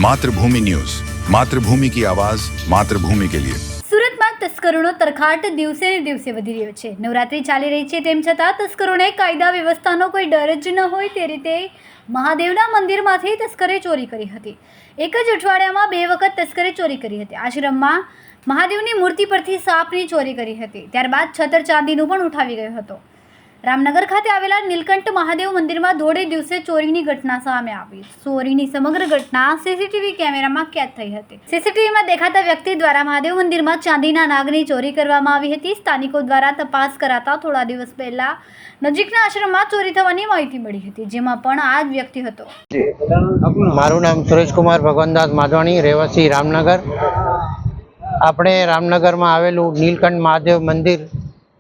मातृभूमि न्यूज, मातृभूमि की आवाज, मातृभूमि के लिए। સુરતમાં તસ્કરોનો તરખાટ દિવસે ને દિવસે વધી રહ્યો છે। નવરાત્રી ચાલી રહી છે, તેમ છતાં તસ્કરોને કાયદા વ્યવસ્થાનો કોઈ ડર જ ન હોય તે રીતે મહાદેવના મંદિરમાંથી તસ્કરે ચોરી કરી હતી। એક જ અઠવાડિયામાં 2 વખત તસ્કરે ચોરી કરી હતી। આશ્રમમાં મહાદેવની મૂર્તિ પરથી સાપની ચોરી કરી હતી, ત્યારબાદ છત્ર ચાંદીનું પણ ઉઠાવી ગયો હતો। રામનગર ખાતે આવેલા નીલકંઠ મહાદેવ મંદિરમાં દોઢે દિવસે ચોરીની ઘટના સામે આવી। ચોરીની સમગ્ર ઘટના સીસીટીવી કેમેરામાં કેદ થઈ હતી। સીસીટીવીમાં દેખાતા વ્યક્તિ દ્વારા મહાદેવ મંદિરમાં ચાંદીના નાગની ચોરી કરવામાં આવી હતી। સ્થાનિકો દ્વારા તપાસ કરાતા થોડા દિવસ પહેલા નજીકના આશ્રમમાં ચોરી થવાની માહિતી મળી હતી, જેમાં પણ આ જ વ્યક્તિ હતો। મારું નામ સુરેશકુમાર ભગવાનદાસ માધવાણી, રહેવાસી રામનગર। આપણે રામનગરમાં આવેલું નીલકંઠ મહાદેવ મંદિર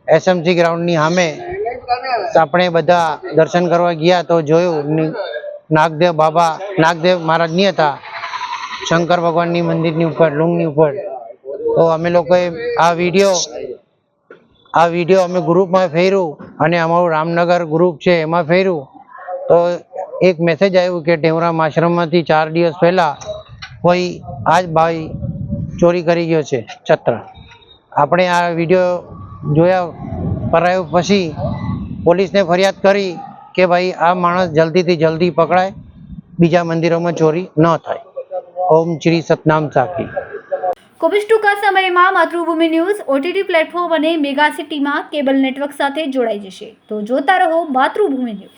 એસએમસી ગ્રાઉન્ડની સામે આપણે બધા દર્શન કરવા ગયા તો જોયું નાગદેવ મહારાજની હતા, શંકર ભગવાનની મંદિરની ઉપર લુંગની ઉપર। તો અમે લોકોએ આ વિડીયો અમે ગ્રુપમાં ફેર્યું અને અમારું રામનગર ગ્રુપ છે એમાં ફેર્યું તો એક મેસેજ આવ્યું કે ટેવરામ આશ્રમમાંથી 4 દિવસ પહેલા કોઈ આજ ભાઈ ચોરી કરી ગયો છે છત્ર। આપણે આ વિડીયો જોયા કરાયું પછી પોલીસને ફરિયાદ કરી કે ભાઈ આ માણસ જલ્દીથી જલ્દી પકડાય, બીજા મંદિરોમાં ચોરી ન થાય। ઓમ શ્રી સતનામ સાખી। ખૂબ જ ટૂંકા સમયમાં માતૃભૂમિ ન્યૂઝ OTT પ્લેટફોર્મ અને મેગા સિટીમાં કેબલ નેટવર્ક સાથે જોડાઈ જશે, તો જોતા રહો માતૃભૂમિ ન્યૂઝ।